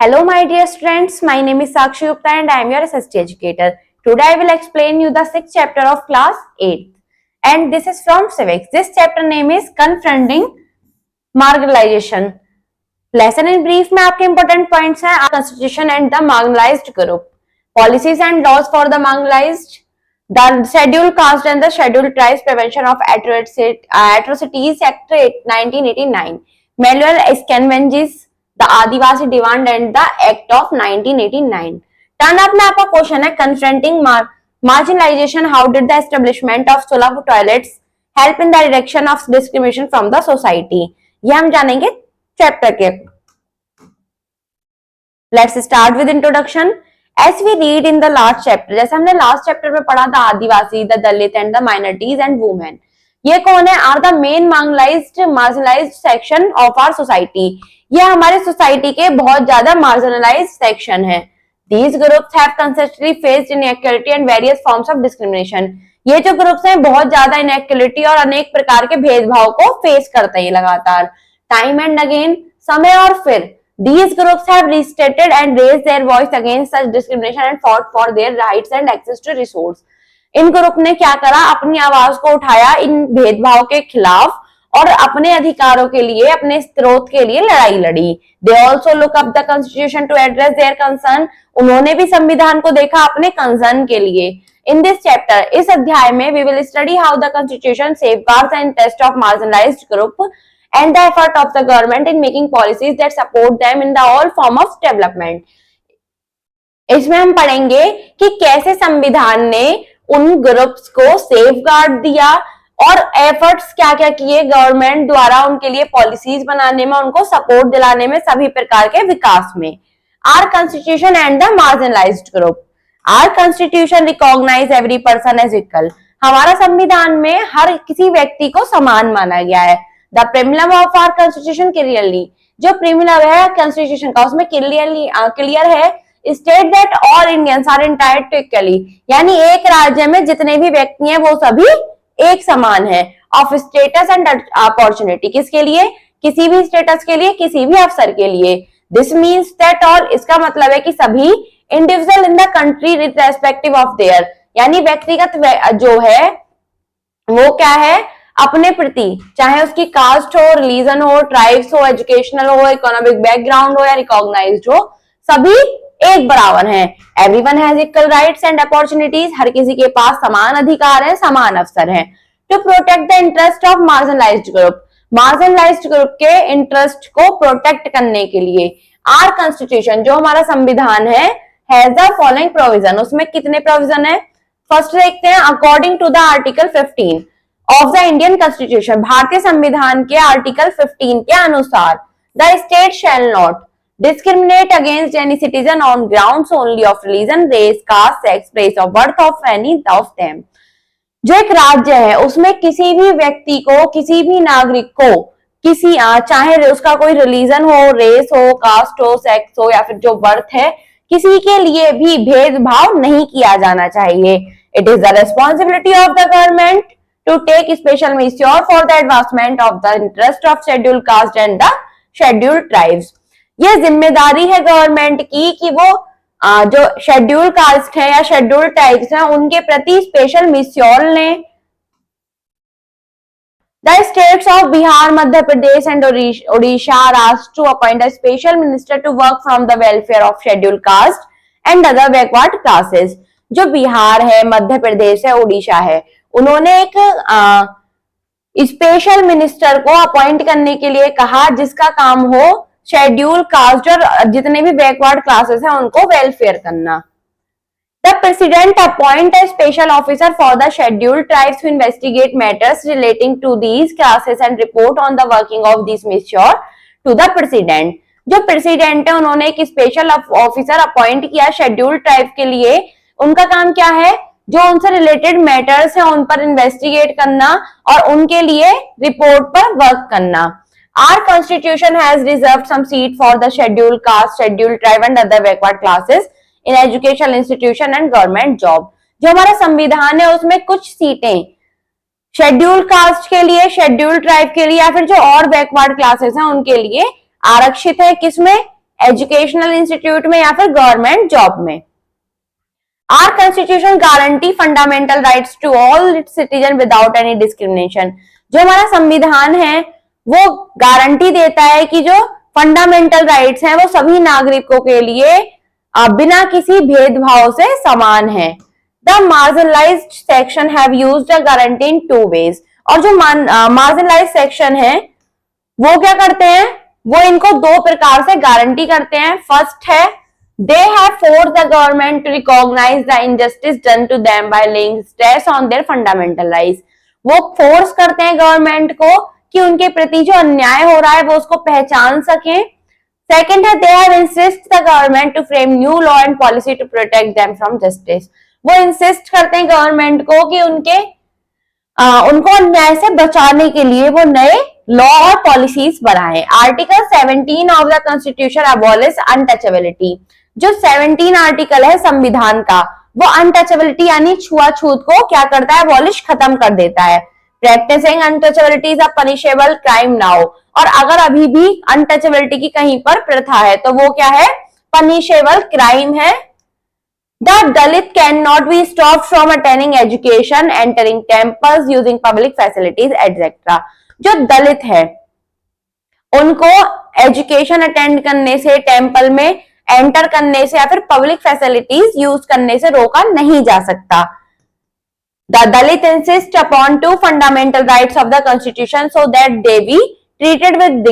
Hello, my dear students. My name is Sakshi Gupta and I am your SST educator. Today, I will explain you the sixth chapter of class 8th, and this is from civics. This chapter name is confronting marginalization. Lesson in brief में आपके important points हैं constitution and the marginalized group, policies and laws for the marginalized, the scheduled caste and the scheduled tribes, prevention of atrocities act 1989, Manuel Escanvenges, the Adivasi demand and the act of 1989. Turn up में आपका question है confronting marginalization, how did the establishment of Solapur toilets help in the reduction of discrimination from the society. ये हम जानेंगे chapter के. Let's start with introduction. As we read in the last chapter, जैसे हमने last chapter में पढ़ा था Adivasi, the Dalit and the minorities and women. ये कौन है? Are the main marginalised section of our society. ये हमारे सोसाइटी के बहुत ज्यादा मार्जिनलाइज्ड सेक्शन है. These groups have consistently faced inequality and various forms of discrimination. ये जो ग्रुप्स हैं बहुत ज्यादा इनइक्वालिटी और अनेक प्रकार के भेदभाव को फेस करते हैं लगातार. टाइम एंड अगेन, समय और फिर, these groups have restated and raised their voice against such discrimination and fought for their rights and access to resource. In group ने क्या करा? अपनी आवाज को उठाया इन भेदभाव के खिलाफ और अपने अधिकारों के लिए, अपने स्रोत के लिए लड़ाई लड़ी. They also look up the constitution to address their concern. उन्होंने भी संविधान को देखा अपने कंसर्न के लिए. In this chapter, इस अध्याय में we will study how the constitution safeguards the interest of marginalized group and the effort of the government in making policies that support them in the all form of development. इसमें हम पढ़ेंगे कि कैसे संविधान ने उन ग्रुप्स को safeguard दिया और एफर्ट्स क्या क्या किए गवर्नमेंट द्वारा उनके लिए पॉलिसीज बनाने में, उनको सपोर्ट दिलाने में, सभी प्रकार के विकास में. Our constitution and the marginalized group. Our constitution recognize every person as equal. हमारा संविधान में हर किसी व्यक्ति को समान माना गया है. The premium of our constitution clearly, जो प्रीमियम है कॉन्स्टिट्यूशन का उसमें क्लियर है, state that all Indians are entitled to equally, यानी एक राज्य में जितने भी व्यक्ति हैं वो सभी एक समान है. ऑफ स्टेटस एंड अपॉर्चुनिटी, किसके लिए? किसी भी स्टेटस के लिए, किसी भी अवसर के लिए. दिस मीन्स दैट ऑल, इसका मतलब है कि सभी individual in the country respective of their, यानी व्यक्तिगत जो है वो क्या है अपने प्रति, चाहे उसकी कास्ट हो, रिलीजन हो, ट्राइब्स हो, एजुकेशनल हो, इकोनॉमिक बैकग्राउंड हो या रिकॉग्नाइज्ड हो, सभी एक बराबर हैं. Everyone has equal rights and opportunities, हर किसी के पास समान अधिकार है, समान अवसर हैं. To protect the interest of marginalised group, marginalised group के इंटरेस्ट को प्रोटेक्ट करने के लिए आर कॉन्स्टिट्यूशन, जो हमारा संविधान हैज द फॉलोइंग प्रोविजन. उसमें कितने प्रोविजन है? फर्स्ट देखते हैं. According to the article 15 of the Indian constitution, भारतीय संविधान के आर्टिकल 15 के अनुसार, the state shall not discriminate against any citizen on grounds only of religion, race, caste, sex, place of birth of any of them. जो एक राज्य है उसमें किसी भी व्यक्ति को, किसी भी नागरिक को, किसी चाहे उसका कोई रिलीजन हो, रेस हो, कास्ट हो, सेक्स हो या फिर जो बर्थ है, किसी के लिए भी भेदभाव नहीं किया जाना चाहिए. It is the responsibility of the government to take special measure for the advancement of the interest of scheduled caste and the scheduled tribes. ये जिम्मेदारी है गवर्नमेंट की कि वो जो शेड्यूल कास्ट है या शेड्यूल ट्राइब्स हैं उनके प्रति स्पेशल मिस्योर लें. The states of Bihar, Madhya Pradesh and Odisha are asked to appoint a special minister to work from the welfare of scheduled caste and other backward classes. जो बिहार है, मध्य प्रदेश है, उड़ीसा है, उन्होंने एक स्पेशल मिनिस्टर को अपॉइंट करने के लिए कहा जिसका काम हो शेड्यूल कास्ट और जितने भी बैकवर्ड क्लासेस हैं उनको वेलफेयर करना. The president appoint a special officer for the scheduled tribes to investigate matters relating to these classes and report on the working of this measure to the president. जो president है उन्होंने एक special officer appoint किया scheduled tribe के लिए. उनका काम क्या है? जो उनसे रिलेटेड मैटर्स हैं उन पर इन्वेस्टिगेट करना और उनके लिए रिपोर्ट पर वर्क करना. Our constitution has reserved some seat for the scheduled caste, scheduled tribe and other backward classes in educational institution and government job. जो हमारा संविधान है उसमें कुछ सीटें शेड्यूल्ड कास्ट के लिए, शेड्यूल्ड ट्राइब के लिए या फिर जो और बैकवर्ड क्लासेस हैं उनके लिए आरक्षित है. किसमें? एजुकेशनल इंस्टीट्यूट में या फिर गवर्नमेंट जॉब में। Our constitution guarantee fundamental rights to all its citizens without any discrimination। जो हमारा संविधान है वो गारंटी देता है कि जो फंडामेंटल राइट्स हैं वो सभी नागरिकों के लिए बिना किसी भेदभाव से समान है। The marginalised section have used a guarantee in two ways. और जो मार्जिनलाइज्ड सेक्शन है वो क्या करते हैं, वो इनको दो प्रकार से गारंटी करते हैं। फर्स्ट है they have forced the government to recognize the injustice done to them by laying stress on their fundamental rights। वो फोर्स करते हैं गवर्नमेंट को कि उनके प्रति जो अन्याय हो रहा है वो उसको पहचान सके। सेकंड है they have insist the government to frame new law and policy to protect them from justice। वो इंसिस्ट करते हैं गवर्नमेंट को कि उनको अन्याय से बचाने के लिए वो नए लॉ और पॉलिसीज बनाए। Article 17 of the constitution abolish untouchability. जो 17 आर्टिकल है संविधान का वो अनटचेबिलिटी यानी छुआछूत को क्या करता है, अबॉलिश खत्म कर देता है। Practising untouchability is a punishable crime now. और अगर अभी भी अनटचेबिलिटी की कहीं पर प्रथा है तो वो क्या है, पनिशेबल क्राइम है। The Dalit cannot be stopped from attending education, entering temples, using public facilities, etc। जो दलित है उनको एजुकेशन अटेंड करने से, टेंपल में एंटर करने से या फिर पब्लिक फैसिलिटीज यूज करने से रोका नहीं जा सकता। The Dalit insist upon two fundamental rights of the constitution so that they be treated with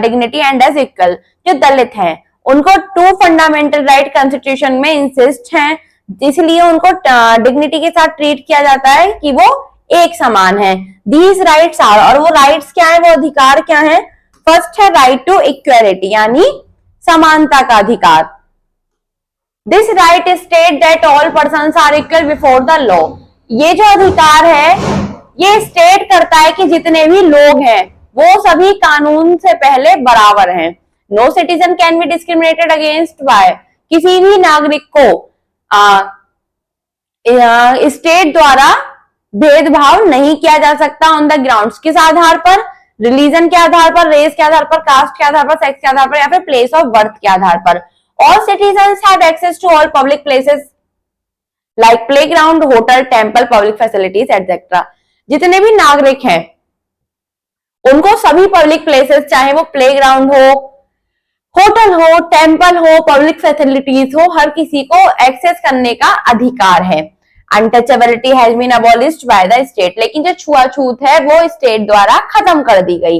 dignity and as equal। जो दलित हैं उनको टू फंडामेंटल राइट कॉन्स्टिट्यूशन में इंसिस्ट हैं, इसलिए उनको डिग्निटी के साथ ट्रीट किया जाता है कि वो एक समान है। दीज राइट्स आर, और वो राइट्स क्या है, वो अधिकार क्या है। फर्स्ट है राइट टू इक्वालिटी यानी समानता का अधिकार। This right state that all persons are equal before the law. ये जो अधिकार है ये स्टेट करता है कि जितने भी लोग हैं वो सभी कानून से पहले बराबर हैं। No citizen can be discriminated against by. किसी भी नागरिक को स्टेट द्वारा भेदभाव नहीं किया जा सकता ऑन द ग्राउंड्स। किस आधार पर, रिलीजन के आधार पर, रेस के आधार पर, कास्ट के आधार पर, सेक्स के आधार पर या फिर प्लेस ऑफ बर्थ के आधार पर। All citizens have access to all public places like playground, hotel, temple, public facilities etcetera. जितने भी नागरिक हैं उनको सभी पब्लिक प्लेसेस, चाहे वो प्लेग्राउंड हो, होटल हो, टेंपल हो, पब्लिक फैसिलिटीज हो, हर किसी को एक्सेस करने का अधिकार है। Untouchability has been abolished by the state. लेकिन जो छुआछूत है वो स्टेट द्वारा खत्म कर दी गई।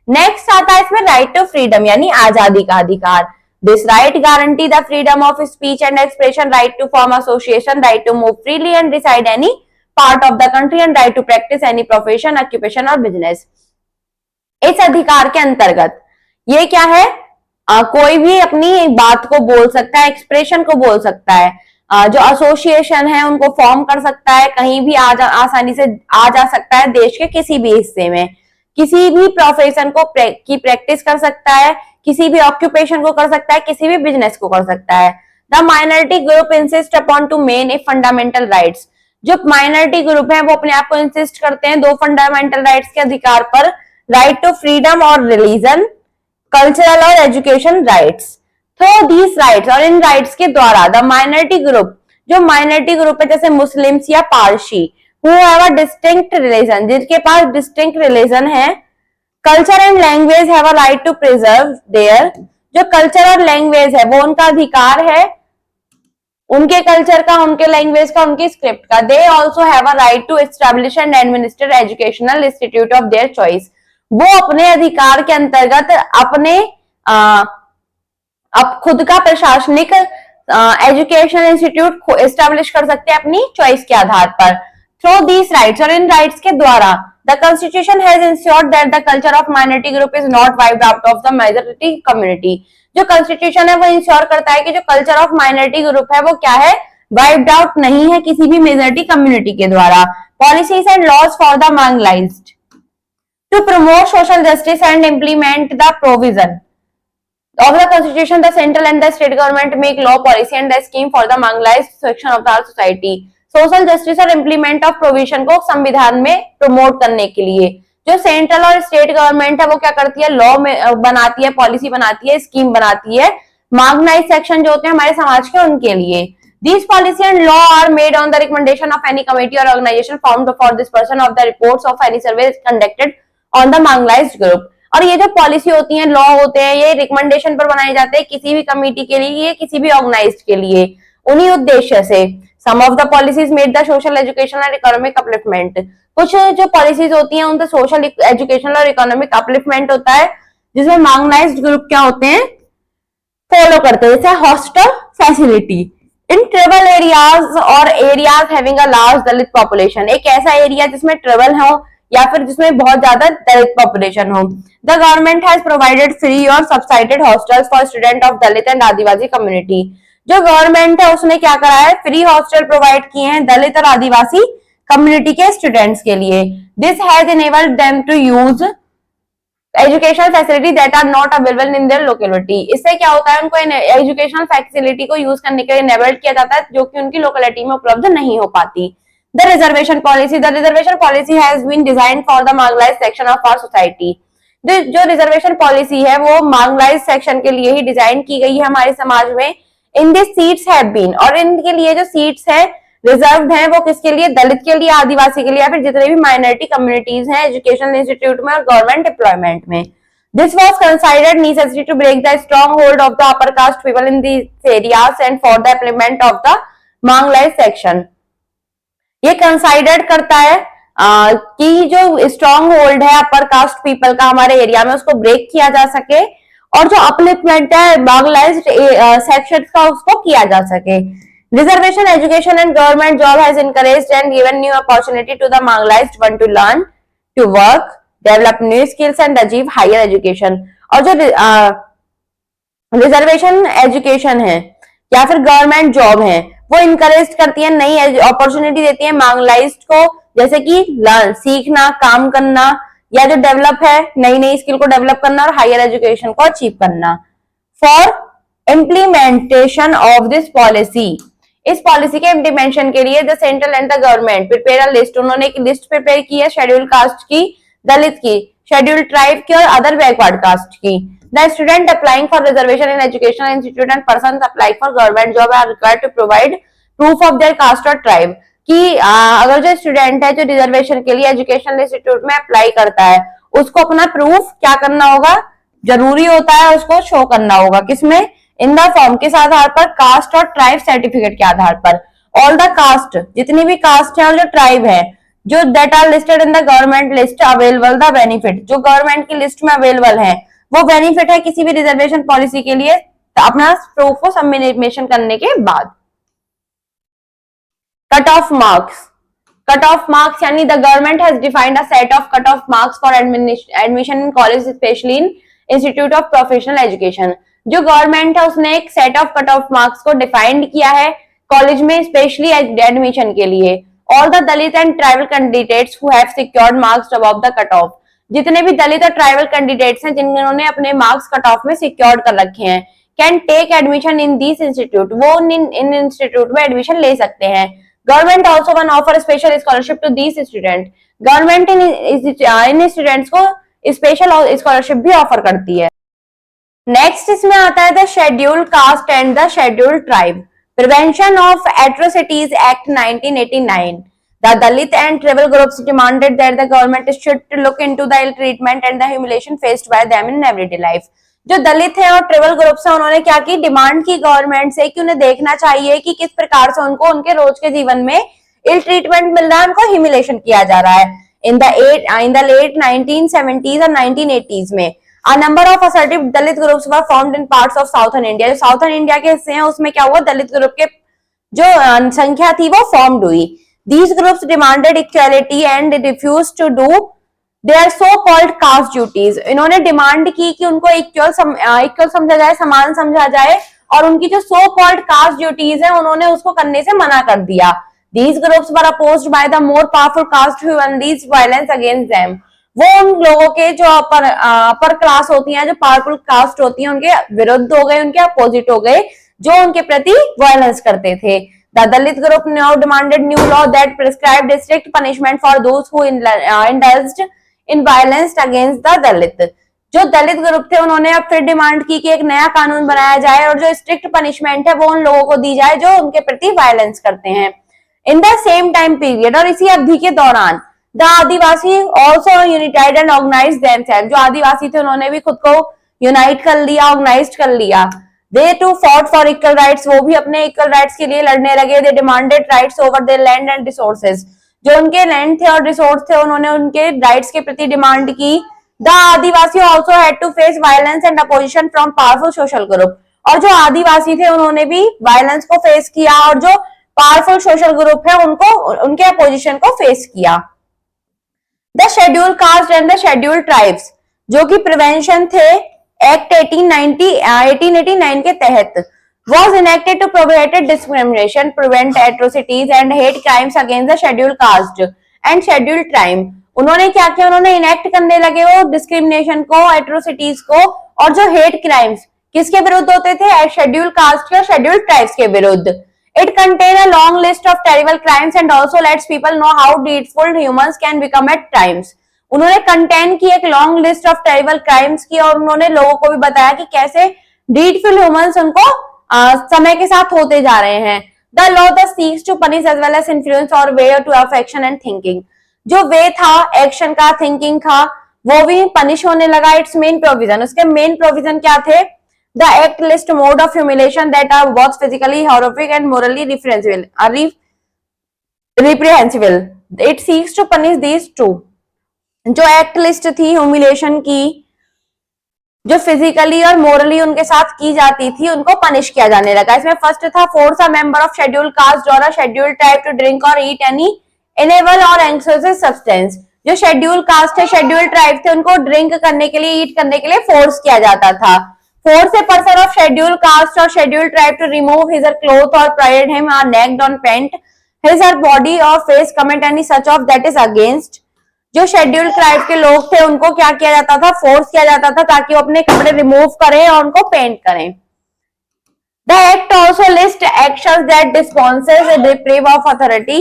नेक्स्ट आता है इसमें राइट टू फ्रीडम यानी आजादी का अधिकार। This right guarantee the freedom of speech and expression, right to form association, right to move freely and reside any part of the country and right to practise any profession, occupation और business. इस अधिकार के अंतर्गत ये क्या है, कोई भी अपनी बात को बोल सकता है, एक्सप्रेशन को बोल सकता है, जो एसोसिएशन है उनको फॉर्म कर सकता है, कहीं भी आसानी से आ जा सकता है, देश के किसी भी हिस्से में किसी भी प्रोफेशन को की प्रैक्टिस कर सकता है, किसी भी ऑक्यूपेशन को कर सकता है, किसी भी बिजनेस को कर सकता है। The minority group insist upon two main a fundamental rights. जो माइनॉरिटी ग्रुप है वो अपने आप को इंसिस्ट करते हैं दो फंडामेंटल राइट्स के अधिकार पर, राइट टू फ्रीडम और रिलीजन, कल्चरल और education rights. Through these rights, और इन राइट्स के द्वारा द माइनॉरिटी ग्रुप, जो माइनॉरिटी ग्रुप है जैसे मुस्लिम्स या Parsi, who have a distinct religion, जिनके पास डिस्टिंक्ट रिलीजन है, culture and language have a right to preserve their. जो कल्चर और लैंग्वेज है वो उनका अधिकार है, उनके कल्चर का, उनके लैंग्वेज का, उनकी स्क्रिप्ट का। They also have a right to establish and administer educational institute of their choice. वो अपने अधिकार के अंतर्गत अपने अब खुद का प्रशासनिक एजुकेशन इंस्टीट्यूट एस्टैब्लिश कर सकते हैं अपनी चॉइस के आधार पर। थ्रू दीज राइट्स, और इन राइट्स के द्वारा the constitution has insured that the culture of minority group is not wiped out of the majority community. जो कॉन्स्टिट्यूशन है वो इंश्योर करता है कि जो कल्चर ऑफ माइनॉरिटी ग्रुप है वो क्या है, वाइप्ड आउट नहीं है किसी भी मेजॉरिटी कम्युनिटी के द्वारा। Policies and laws for the marginalised to promote social justice and implement the provision of the constitution, the central and the state government make law, policy and the scheme for the marginalized section of the society। Social justice और implement of provision को संविधान में promote करने के लिए जो central और state government है वो क्या करती है, लॉ में बनाती है, पॉलिसी बनाती है, स्कीम बनाती है मार्जिनाइज्ड सेक्शन जो होते हैं हमारे समाज के, उनके लिए। These policy and law are made on the recommendation of any committee or organization formed for this person of the reports of any surveys conducted on the marginalized group। और ये जो पॉलिसी होती है, लॉ होते हैं, ये recommendation पर बनाए जाते हैं किसी भी कमेटी के लिए, किसी भी ऑर्गेनाइज्ड के लिए, उन्हीं उद्देश्य से। Some of the policies made the social education and economic upliftment. कुछ जो पॉलिसीज होती हैं उनसे सोशल एजुकेशनल और इकोनॉमिक अपलिफ्टमेंट होता है, जिसमें मार्जिनाइज्ड ग्रुप क्या होते हैं, फॉलो करते हैं। जैसे hostel facility in tribal areas और areas having a large Dalit population. एक ऐसा एरिया जिसमें ट्राइबल हो या फिर जिसमें बहुत ज्यादा दलित पॉपुलेशन हो। The government has provided free और subsidised hostels for student of Dalit and Adivasi community. जो गवर्नमेंट है उसने क्या करा है, फ्री हॉस्टल प्रोवाइड किए हैं दलित और आदिवासी कम्युनिटी के स्टूडेंट्स के लिए। This has enabled them to use educational facility that are not available in their locality. इससे क्या होता है, उनको एजुकेशनल फैसिलिटी को यूज करने के लिए इनेबल्ड किया जाता है जो कि उनकी लोकेलिटी में उपलब्ध नहीं हो पाती। The reservation policy has been designed for the marginalised section of our society. जो रिजर्वेशन पॉलिसी है वो मार्जिनलाइज्ड सेक्शन के लिए ही डिजाइन की गई है हमारे समाज में। In this seats have been, और इनके लिए जो सीट्स है रिजर्व्ड हैं वो किसके लिए, दलित के लिए, आदिवासी के लिए, या फिर जितने भी माइनॉरिटी कम्युनिटीज हैं एजुकेशनल इंस्टीट्यूट में और गवर्नमेंट एम्प्लॉयमेंट में। This was considered necessary to break the stronghold of the upper caste people in these areas and for the implement of the marginalised section. ये considered करता है कि जो strong hold है अपर caste people का हमारे area में उसको ब्रेक किया जा सके, और जो अपलिफ्टमेंट है मार्जिनलाइज्ड सेक्शंस का उसको किया जा सके। Reservation education and government job has encouraged and given new opportunity to the marginalized one to learn, to work, develop new skills and achieve higher education। और जो रिजर्वेशन एजुकेशन है या फिर गवर्नमेंट जॉब है वो इनकरेज करती है, नई अपॉर्चुनिटी देती है मार्जिनलाइज्ड को, जैसे कि लर्न, सीखना, काम करना, या जो डेवलप है नई नई स्किल को डेवलप करना और हायर एजुकेशन को अचीव करना। For implementation of this policy, इस पॉलिसी के इम्प्लीमेंटेशन के लिए the central and the government prepare a list, उन्होंने एक लिस्ट प्रिपेयर की है शेड्यूल कास्ट की, दलित की, शेड्यूल ट्राइब की और अदर बैकवर्ड कास्ट की। The student applying for reservation in educational institute and person applying for government job are required to provide proof of their caste और tribe. कि अगर जो स्टूडेंट है जो रिजर्वेशन के लिए एजुकेशनल इंस्टीट्यूट में अप्लाई करता है उसको अपना प्रूफ क्या करना होगा, जरूरी होता है उसको शो करना होगा, किसमें, इन द फॉर्म, किस आधार पर, कास्ट और ट्राइब सर्टिफिकेट के आधार पर। ऑल द कास्ट, जितनी भी कास्ट है और जो ट्राइब है, जो that are listed in the government list available the benefit, जो गवर्नमेंट की लिस्ट में अवेलेबल है वो बेनिफिट है किसी भी रिजर्वेशन पॉलिसी के लिए अपना प्रूफ को सबमिशन करने के बाद। कट ऑफ मार्क्स यानी the government has defined a set of cut off marks for admission in college, specially in institute of professional education. जो गवर्नमेंट है उसने एक set of cut off marks को डिफाइंड किया है कॉलेज में specially admission के लिए। All the Dalit and tribal candidates who have secured marks above the cut off, जितने भी दलित और ट्राइबल कैंडिडेट्स हैं जिन्होंने अपने मार्क्स कट ऑफ में सिक्योर्ड कर रखे हैं, can take admission in this institute, वो इन इंस्टीट्यूट में एडमिशन ले सकते हैं। Government also one offer special scholarship to this student, government इन स्टूडेंट्स को स्पेशल स्कॉलरशिप भी ऑफर करती है। नेक्स्ट इसमें आता है the schedule caste and the schedule tribe, prevention of atrocities act 1989। The Dalit and tribal groups demanded that the government should look into the ill treatment and the humiliation faced by them in everyday life। जो दलित हैं और tribal groups हैं उन्होंने क्या की, demand की government से कि उन्हें देखना चाहिए कि किस प्रकार से उनको उनके रोज के जीवन में इल ट्रीटमेंट मिल रहा है, उनको ह्यूमिलेशन किया जा रहा है। इन द लेट 1970s और 1980s में A number of assertive Dalit groups were formed in parts of southern India। जो साउथर्न इंडिया के हिस्से हैं उसमें क्या हुआ, दलित ग्रुप के जो संख्या थी वो फॉर्म्ड हुई। These groups demanded equality and refused to do their so-called caste duties। इन्होंने डिमांड की कि उनको इक्वल समझा जाए, समान समझा जाए, और उनकी जो so called caste duties है उन्होंने उसको करने से मना कर दिया। These groups were opposed by the more powerful caste who unleashed violence against them। वो उन लोगों के जो अपर क्लास होती हैं, जो पावरफुल कास्ट होती हैं, उनके विरुद्ध हो गए, उनके अपोजिट हो गए, जो उनके प्रति वायलेंस करते थे। The Dalit group now demanded new law that prescribed strict punishment for those who indulged in violence against the Dalit। जो दलित ग्रुप थे उन्होंने अब फिर डिमांड की कि एक नया कानून बनाया जाए और जो स्ट्रिक्ट पनिशमेंट है वो उन लोगों को दी जाए जो उनके प्रति वायलेंस करते हैं। In the same time period, और इसी अवधि के दौरान, the Adivasi also united and organise themself, जो आदिवासी थे उन्होंने भी खुद को यूनाइट कर लिया, ऑर्गेनाइज कर लिया। They too fought for equal rights, वो भी अपने इक्वल राइट्स के लिए लड़ने लगे। They demanded rights over their land and resources, जो उनके लैंड थे और रिसोर्स थे उन्होंने उनके राइट्स के प्रति डिमांड की। The Adivasi also had to face violence and opposition from powerful social group, और जो आदिवासी थे उन्होंने भी वायलेंस को फेस किया और जो पावरफुल सोशल ग्रुप है उनको उनके अपोजिशन को फेस किया। The schedule caste and the schedule tribes, जो कि प्रिवेंशन थे एक्ट 1889 के तहत, was enacted to prohibit discrimination, prevent atrocities and hate crimes against the scheduled caste and scheduled tribe। उन्होंने क्या किया, उन्होंने इनेक्ट करने लगे वो डिस्क्रिमिनेशन को, एट्रोसिटीज को, और जो हेट क्राइम्स किसके विरुद्ध होते थे, शेड्यूल कास्ट या शेड्यूल ट्राइब्स के विरुद्ध। It contain a long list of terrible crimes and also lets people know how dreadful humans can become at times. उन्होंने कंटेन की एक long list of terrible crimes की, और उन्होंने लोगों को भी बताया कि कैसे डीडफुल ह्यूमंस उनको समय के साथ होते जा रहे हैं। The law the seeks to punish as well as influence और way to of action and thinking, जो वे था एक्शन का, थिंकिंग था, वो भी पनिश होने लगा। इट्स मेन प्रोविजन, उसके मेन प्रोविजन क्या थे, the act list mode of humiliation that are both physically horrific and morally reprehensible. It seeks to punish these two, जो एक्ट लिस्ट थी ह्यूमिलेशन की, जो फिजिकली और मोरली उनके साथ की जाती थी, उनको पनिश किया जाने लगा। इसमें फर्स्ट था force a member of schedule caste और शेड्यूल ट्राइब टू ड्रिंक और ईट एनी इनेबल और एक्सप्लोसिव सब्सटेंस। जो शेड्यूल कास्ट है, शेड्यूल ट्राइब थे, उनको ड्रिंक करने के लिए, ईट करने के लिए फोर्स किया जाता था। Force a person of schedule caste और schedule tribe to remove his cloth और parade him or naked on paint his or body और face commit any such of that is against. जो शेड्यूल ट्राइब के लोग थे उनको क्या किया जाता था, फोर्स किया जाता था ताकि वो अपने कपड़े रिमूव करें और उनको पेंट करें। The act also list actions that dispossesses reprieve of authority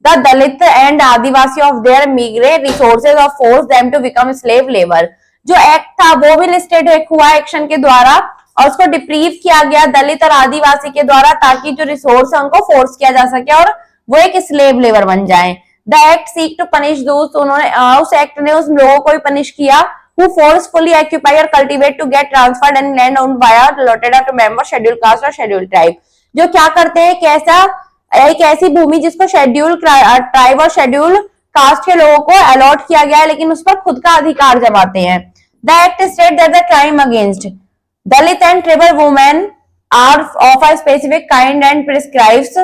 the Dalit and Adivasi of their meagre resources और force them to become slave labour. जो एक्ट था वो भी लिस्टेड हुआ एक्शन के द्वारा, और उसको डिप्रीव किया गया दलित और आदिवासी के द्वारा, ताकि जो रिसोर्स है उनको फोर्स किया जा सके और वो एक स्लेव लेबर बन जाए। The act seek to punish दोस्त, उन्होंने उस एक्ट ने उस लोगों को भी पनिश किया who forcefully occupy or cultivate to get transferred and land owned by or allotted to member scheduled caste or scheduled tribe। जो क्या करते हैं, कैसा एक ऐसी भूमि जिसको शेड्यूल ट्राइब और शेड्यूल कास्ट के लोगों को अलॉट किया गया है लेकिन उस पर खुद का अधिकार जमाते हैं। The act state that the crime against Dalit and tribal women are of a specific kind and prescribes.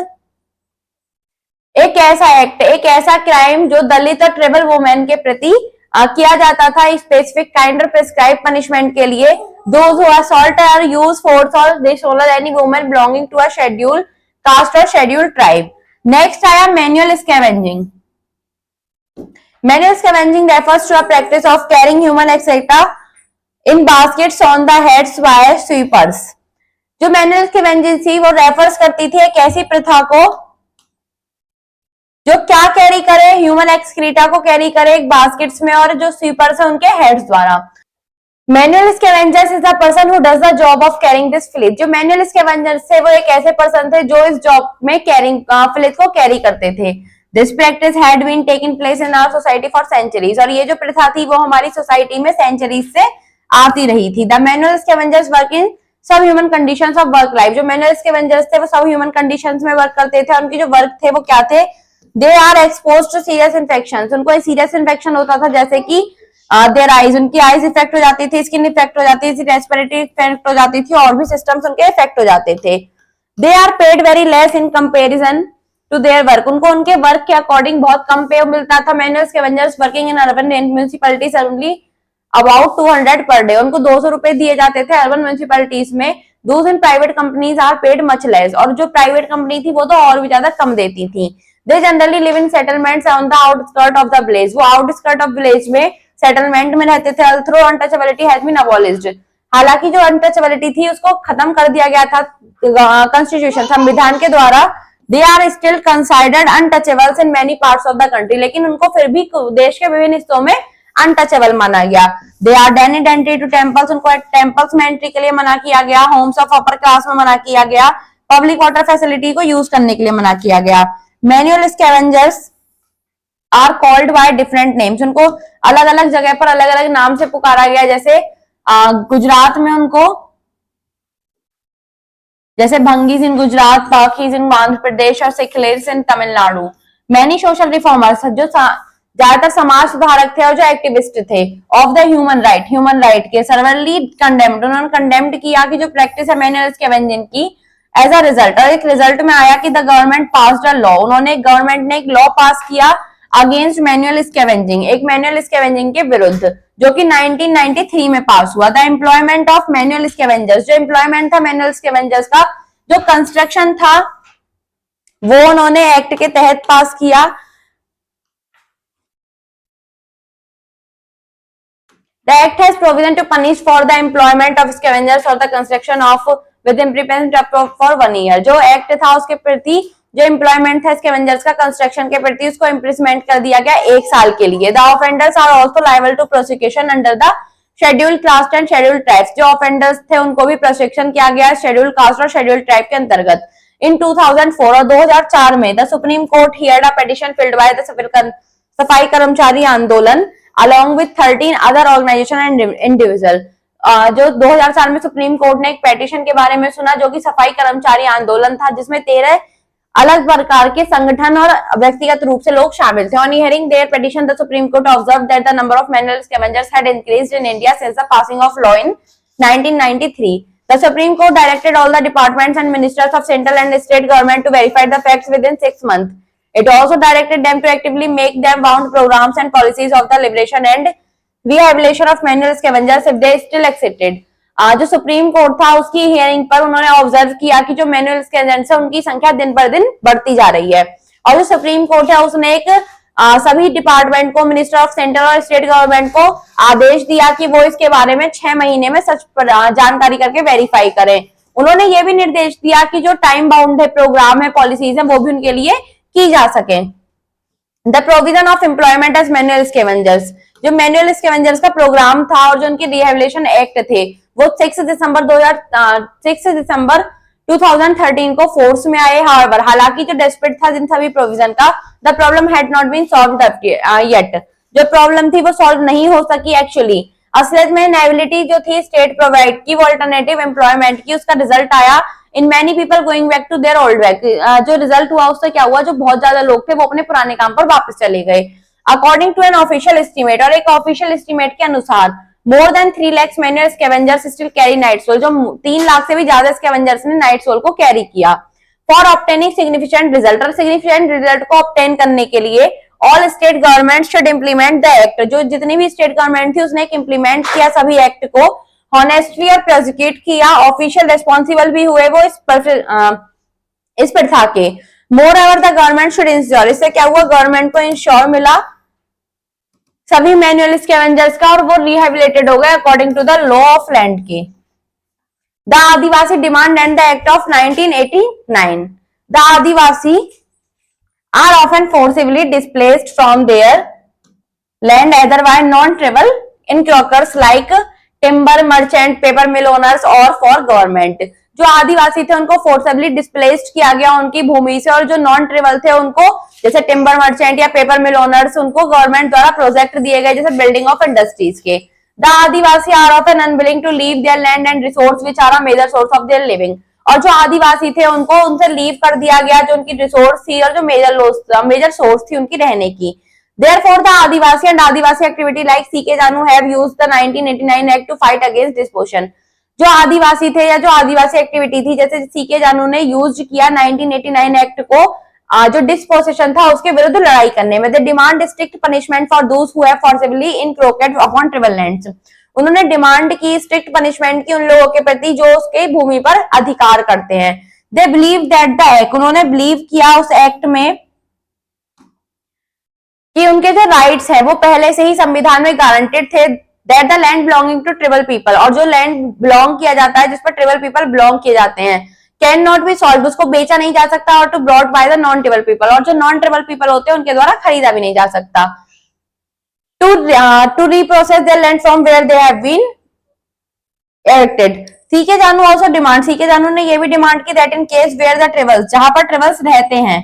एक ऐसा एक्ट, एक ऐसा क्राइम जो दलित और ट्राइबल वुमेन के प्रति किया जाता था स्पेसिफिक काइंड और प्रिस्क्राइब पनिशमेंट के लिए। दोज हु असॉल्ट और यूज फोर्स और dishonour any woman belonging to a schedule caste और शेड्यूल ट्राइब। नेक्स्ट आया manual scavenging. Manual scavenging refers to a practice of carrying human excreta in baskets on the heads by sweepers. जो manual scavenging थी वो refers करती थी एक ऐसी प्रथा को जो क्या कैरी करे, ह्यूमन एक्सक्रीटा को कैरी करे एक बास्केट्स में, और जो स्वीपर्स है उनके हेड्स द्वारा। Manual scavengers is the person who does the job of carrying this filth. जो मैनुअल स्कैवेंजर्स थे वो एक ऐसे पर्सन थे जो इस जॉब में कैरिंग फ्लिथ को कैरी करते थे। This practice had been taken place in our society for centuries, और ये जो प्रथा थी वो हमारी सोसाइटी में सेंचुरीज से आती रही थी। The manual scavengers work in sub human conditions of work life. जो मैनुअल स्कैवेंजर्स थे वो सब ह्यूमन कंडीशंस में वर्क करते थे, उनकी जो वर्क थे वो क्या थे, they are expose to serious infection. उनको सीरियस इन्फेक्शन होता था, जैसे कि देयर आईज, उनकी आईज इफेक्ट हो जाती थी, स्किन इफेक्ट हो जाती थी, रेस्पिरेटरी इफेक्ट हो जाती थी, और भी सिस्टम्स उनके इफेक्ट हो जाते थे। They are paid very less in comparison to their work. उनको उनके वर्क के अकॉर्डिंग बहुत कम पे मिलता था। Manual scavengers working in urban municipalities only about 200 per day. उनको 200 रुपए दिए जाते थे अर्बन म्युनिसिपैलिटीज में। Those in private companies are paid much less, और जो प्राइवेट कंपनी थी वो तो और भी ज्यादा कम देती थी। They generally live in settlements on the outskirts of the village। वो आउटस्कर्ट ऑफ विलेज में सेटलमेंट में रहते थे। Although untouchability has been abolished, हालांकि जो अनटचेबिलिटी थी उसको खत्म कर दिया गया था कॉन्स्टिट्यूशन, संविधान के द्वारा। They are still considered untouchables in many parts of the country, लेकिन उनको फिर भी देश के विभिन्न हिस्सों में अनटचेबल माना गया। They are denied entry to temples, उनको टेम्पल्स में एंट्री के लिए मना किया गया। होम्स ऑफ अपर क्लास में मना किया गया। पब्लिक वाटर फैसिलिटी को यूज करने के लिए मना किया गया। Manual scavengers are called by different names, उनको अलग अलग जगह पर अलग अलग नाम से पुकारा गया। जैसे गुजरात में उनको जैसे भंगीज इन गुजरात, पाखीज इन आंध्र प्रदेश और सिखलेर्स इन तमिलनाडु। मैनी सोशल रिफॉर्मर्स, जो ज्यादातर समाज सुधारक थे और जो एक्टिविस्ट थे ऑफ द ह्यूमन राइट के, सर्वरली कंडेम्ड, उन्होंने कंडेम्ड किया कि जो प्रैक्टिस है मैनुअल स्कैवेंजिंग की। एज अ रिजल्ट, और एक रिजल्ट में आया कि the government passed a law, उन्होंने गवर्नमेंट ने एक लॉ पास किया अगेंस्ट मैनुअल स्कैवेंजिंग, एक मैनुअल स्कैवेंजिंग के विरुद्ध, जो कि 1993 में पास हुआ। The employment of manual scavengers, जो एम्प्लॉयमेंट था मैनुअल स्कैवेंजर्स का, जो कंस्ट्रक्शन था, वो उन्होंने एक्ट के तहत पास किया। The act has provision to punish for the employment of scavengers or the construction of with imprisonment for 1 year। जो एक्ट था उसके प्रति जो एम्प्लॉयमेंट था स्कैवेंजर्स का कंस्ट्रक्शन के प्रति, उसको इम्प्रिजमेंट कर दिया गया 1 साल के लिए। The offenders are also liable to prosecution under the scheduled caste and scheduled tribes, जो ऑफेंडर्स थे उनको भी प्रोसिक्यूशन किया गया शेड्यूल्ड कास्ट और शेड्यूल्ड ट्राइब के अंतर्गत। इन 2004 और 2004 में the supreme court heard a petition filed by the Safai Karmachari आंदोलन along with 13 other organization and individual। जो 2004 में सुप्रीम कोर्ट ने एक पेटिशन के बारे में सुना जो कि सफाई कर्मचारी आंदोलन था, जिसमें 13 अलग प्रकार के संगठन और व्यक्तिगत रूप से लोग शामिल थे। On hearing their petition, the Supreme Court observed that the number of manual scavengers had increased in India since the passing of law in 1993। The Supreme Court directed all the departments and ministers of central and state government to verify the facts within 6 months। It also directed them to actively make them bound programs and policies of the liberation and rehabilitation of manual scavengers if they still existed। जो supreme court था उसकी hearing पर उन्होंने observe किया कि जो manual scavengers है उनकी संख्या दिन पर दिन बढ़ती जा रही है, और जो सुप्रीम कोर्ट है उसने एक सभी डिपार्टमेंट को, मिनिस्टर ऑफ सेंट्रल और स्टेट गवर्नमेंट को आदेश दिया कि वो इसके बारे में 6 महीने में सच जानकारी करके वेरीफाई करें। उन्होंने ये भी निर्देश दिया कि जो टाइम बाउंड है प्रोग्राम है, पॉलिसीज है, वो भी उनके लिए की जा सके। The provision of employment as manual scavengers, जो मैनुअल स्कैवेंजर्स का प्रोग्राम था और जो उनके रिहेबिलिटेशन एक्ट थे वो 6 दिसंबर 2013 को फोर्स में आए। हाउएवर, हालांकि जो डेस्परेट था जिन सभी प्रोविजन का, the problem had not been solved yet, जो प्रॉब्लम थी वो सॉल्व नहीं हो सकी एक्चुअली। असलियत में इनेबिलिटी जो थी स्टेट प्रोवाइड की वो अल्टरनेटिव एम्प्लॉयमेंट की, उसका रिजल्ट आया in many people going back to their old work. जो रिजल्ट हुआ उससे क्या हुआ, जो बहुत ज्यादा लोग थे वो अपने पुराने काम पर वापस चले गए। According to an official estimate, और एक ऑफिशियल एस्टिमेट के अनुसार more than 3 lakh manual scavengers still carry night soil, जो 3 लाख से भी ज्यादा स्कैवेंजर्स ने नाइट सोल को कैरी किया। फॉर ऑब्टेनिंग सिग्निफिकेंट रिजल्ट, और सिग्निफिकेंट रिजल्ट को ऑब्टेन करने के लिए all state government should implement the act, जो जितनी भी स्टेट गवर्नमेंट थी उसने एक इंप्लीमेंट किया सभी एक्ट को, हॉनेस्टली और प्रोसिक्यूट किया, ऑफिशियल रेस्पॉन्सिबल भी हुए वो इस प्रथा के। Moreover the government should ensure, इससे क्या हुआ, गवर्नमेंट को इंश्योर मिला सभी मैनुअल स्कैवेंजर्स का, और वो रिहेबिलिटेड हो गए according to the law of land के। The Adivasi demand and the act of 1989, the Adivasi are often forcibly displaced from their land otherwise non-tribal encroachers like timber merchant, paper mill owners or for government। जो आदिवासी थे उनको forcibly displaced किया गया उनकी भूमि से, और जो नॉन ट्रिबल थे उनको जैसे टिम्बर मर्चेंट या पेपर मिल ओनर्स उनको गवर्नमेंट द्वारा प्रोजेक्ट दिए गए जैसे बिल्डिंग ऑफ इंडस्ट्रीज के। The Adivasi are often unwilling to leave their land and resource which are a major source of their living, और जो आदिवासी थे उनको उनसे लीव कर दिया गया जो उनकी रिसोर्स थी और जो मेजर सोर्स थी उनकी रहने की। Therefore, the Adivasi and Adivasi activity like C.K. Janu have used the 1989 Act to fight against dispossession। जो आदिवासी थे या जो आदिवासी एक्टिविटी थी जैसे C.K. Janu ने यूज किया 1989 एक्ट को जो डिस्पोसेशन था उसके विरुद्ध लड़ाई करने में। They demand strict punishment for those who have forcibly encroached upon tribal lands। उन्होंने डिमांड की स्ट्रिक्ट पनिशमेंट की उन लोगों के प्रति जो उसके भूमि पर अधिकार करते हैं। They believe that the act, उन्होंने बिलीव किया उस एक्ट में कि उनके जो राइट्स है वो पहले से ही संविधान में गारंटेड थे। That the land belonging to tribal people, और जो लैंड बिलोंग किया जाता है जिस पर ट्रिबल पीपल बिलोंग किए जाते हैं, कैन नॉट बी सॉल्ड, उसको बेचा नहीं जा सकता, और to bought by the non tribal people, और जो नॉन ट्रिबल पीपल होते हैं उनके द्वारा खरीदा भी नहीं जा सकता। to reprocess their land from where they have been erected. C K Janu also demand, C K Janu ने ये भी डिमांड की that in case where the tribals, जहां पर tribals रहते हैं,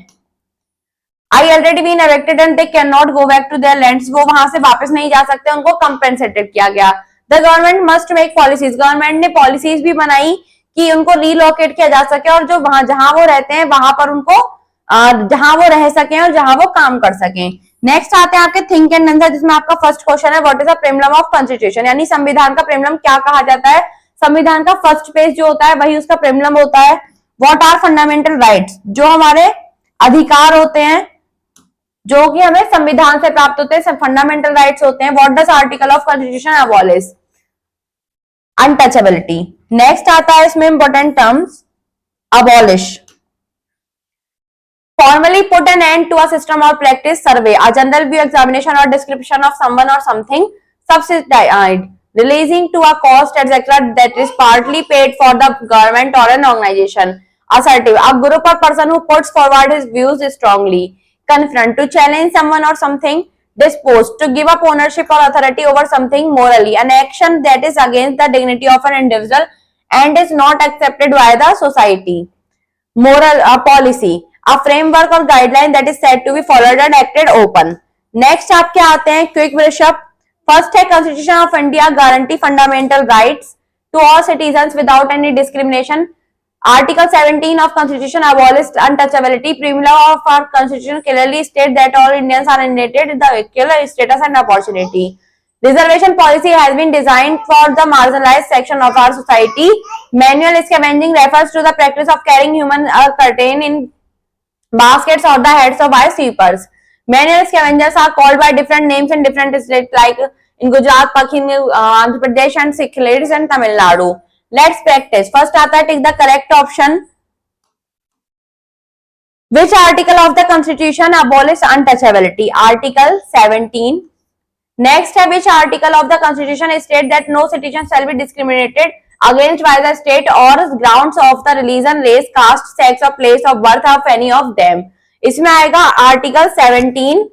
I already been erected and they cannot go back to their lands, वो वहां से वापस नहीं जा सकते, उनको compensated किया गया. The government must make policies, government ने पॉलिसीज भी बनाई कि उनको रीलोकेट किया जा सके और जो वहां जहां वो रहते हैं वहां पर उनको जहां वो रह सके और जहां वो काम कर सके. नेक्स्ट आते हैं आपके थिंक एंड आंसर, जिसमें आपका फर्स्ट क्वेश्चन है what is the problem of constitution, यानी संविधान का प्रेमलम क्या कहा जाता है. संविधान का फर्स्ट पेज जो होता है वही उसका प्रेमलम होता है. व्हाट आर फंडामेंटल राइट्स, जो हमारे अधिकार होते हैं जो कि हमें संविधान से प्राप्त होते हैं, फंडामेंटल राइट्स होते हैं. What does article of constitution abolish, untouchability. Next आता है इसमें important terms, abolish, formally put an end to a system or practice, survey, a general view, examination or description of someone or something, subsidized, releasing to a cost etc that is partly paid for the government or an organization. Assertive, a group or person who puts forward his views strongly. Confront, to challenge someone or something. Dispose, to give up ownership or authority over something morally, an action that is against the dignity of an individual and is not accepted by the society. Moral, policy, a framework or guideline that is said to be followed and acted open. Next आपके आते हैं quick brush up. First है constitution of India guarantee fundamental rights to all citizens without any discrimination. Article 17 of constitution abolished untouchability. Preamble of our constitution clearly state that all Indians are entitled to the equal status and opportunity. Reservation policy has been designed for the marginalized section of our society. Manual scavenging refers to the practice of carrying human curtain in baskets or the heads of by sweepers. Manual scavengers are called by different names in different states, like in Gujarat, Pakistan, Andhra Pradesh and Sikkim and Tamil Nadu. Let's practice. First आता है take the correct option. Which article of the constitution abolishes untouchability? Article 17. Next है which article of the constitution states that no citizen shall be discriminated against by the state or grounds of the religion, race, caste, sex or place of birth of any of them. इसमें आएगा article 17.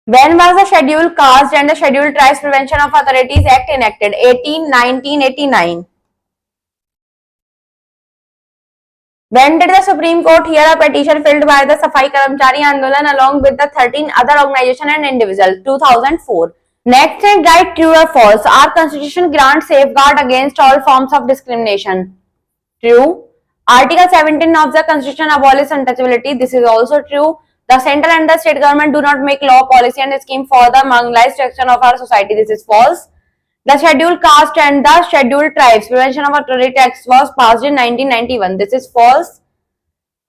When was the Scheduled Caste and the Scheduled Tribes Prevention of Authorities Act enacted? 1989. When did the Supreme Court hear a petition filed by the Safai Karmchari Andolan along with the 13 other organizations and individuals? 2004. Next is right, true or false. Our constitution grants safeguard against all forms of discrimination. True. Article 17 of the constitution abolishes untouchability. This is also true. The central and the state government do not make law, policy and scheme for the marginalized section of our society. This is false. The Scheduled Caste and the Scheduled Tribes Prevention of Authority Act was passed in 1991. This is false.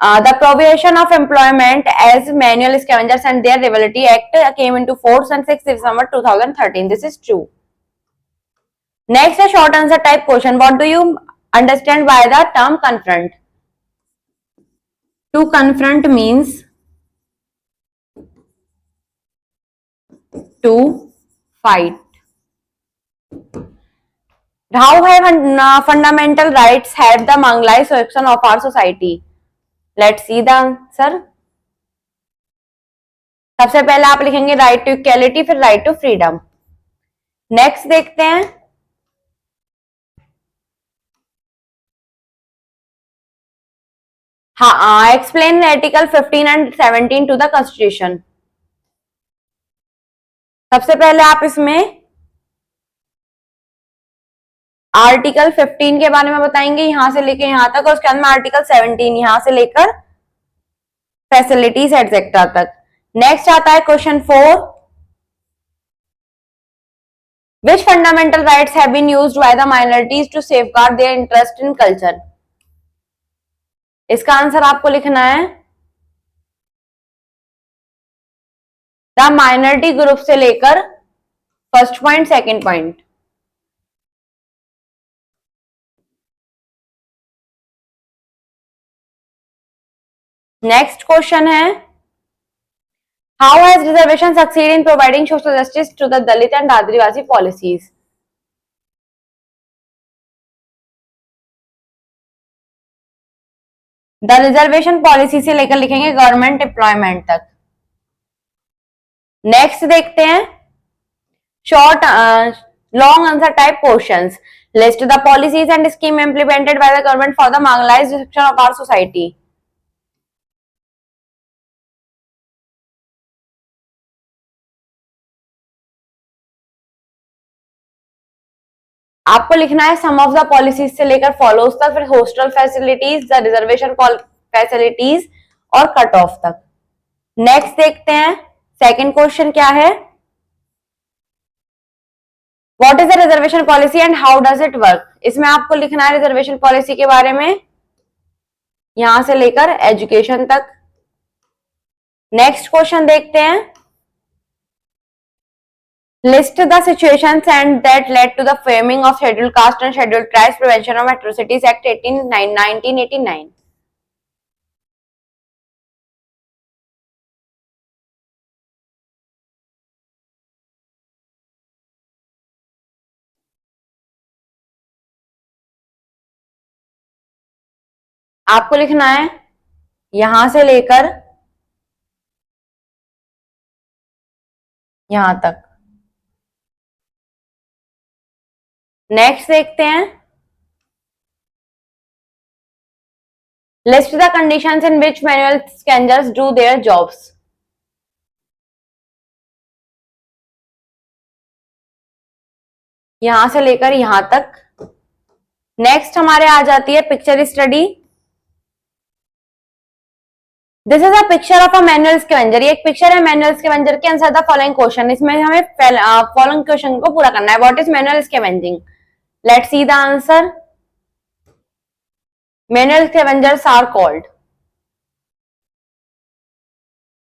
The Prohibition of Employment as Manual Scavengers and their Liability Act came into force on 6 December 2013. This is true. Next, a short answer type question. What do you understand by the term confront? To confront means to fight. How have fundamental rights helped the marginalized section of our society? Let's see the answer. सबसे पहले आप लिखेंगे right to equality, फिर right to freedom. Next देखते हैं. हाँ, explain article 15 and 17 to the constitution. सबसे पहले आप इसमें आर्टिकल 15 के बारे में बताएंगे, यहां से लेकर यहां तक, और उसके अंदर आर्टिकल 17 यहां से लेकर फैसिलिटीज एटसेट्रा तक. नेक्स्ट आता है question 4. Which fundamental rights have been used by the minorities to safeguard their interest in culture? इसका आंसर आपको लिखना है द माइनॉरिटी ग्रुप से लेकर first point second point. Next question है how has reservation succeed in providing social justice to the Dalit and Adivasi policies. The reservation policy से लेकर लिखेंगे गवर्नमेंट एम्प्लॉयमेंट तक। नेक्स्ट देखते हैं short long answer type questions. List the policies and scheme implemented by the government for the marginalised section of our society. आपको लिखना है सम of the policies से लेकर फॉलोज तक, फिर hostel facilities, the reservation facilities और कट ऑफ तक। Next देखते हैं सेकंड क्वेश्चन क्या है, what is the reservation policy and how does it work. इसमें आपको लिखना है रिजर्वेशन पॉलिसी के बारे में यहां से लेकर एजुकेशन तक। नेक्स्ट क्वेश्चन देखते हैं list the situations and that led to the framing of scheduled caste and scheduled tribes prevention of atrocities act 1989। आपको लिखना है यहां से लेकर यहां तक। नेक्स्ट देखते हैं list the conditions in which manual scanners do their jobs. यहां से लेकर यहां तक। नेक्स्ट हमारे आ जाती है picture study. This is a picture of a manual scavenger. ये एक पिक्चर है मैनुअल स्कैवेंजर के। Answer the following question. इसमें हमें फॉलोइंग क्वेश्चन को पूरा करना है। What is manual scavenging? Let's see the answer. Manual scavengers are called.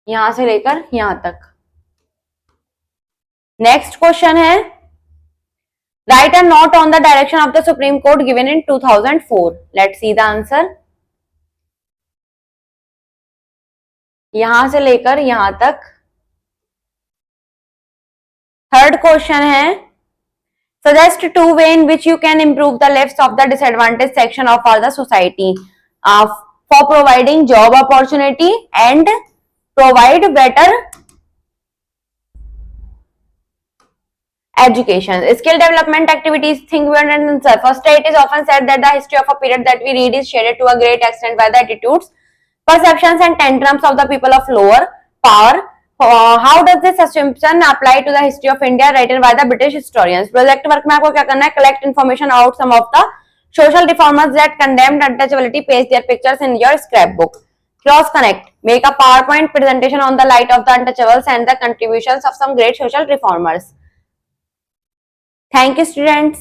यहां से लेकर यहां तक। नेक्स्ट क्वेश्चन है write a note on the direction of the supreme court given in 2004। Let's see the answer. यहां से लेकर यहां तक। थर्ड क्वेश्चन है suggest two way in which you can improve the lives of the disadvantage section of our the society for providing job opportunity and provide better education. Skill development activities, think beyond and answer. First, it is often said that the history of a period that we read is shaded to a great extent by the attitudes, perceptions and tantrums of the people of lower power. How does this assumption apply to the history of India written by the British historians? Project work में आपको क्या करना है? Collect information about some of the social reformers that condemned untouchability. Paste their pictures in your scrapbook. Cross connect. Make a PowerPoint presentation on the light of the untouchables and the contributions of some great social reformers. Thank you, students.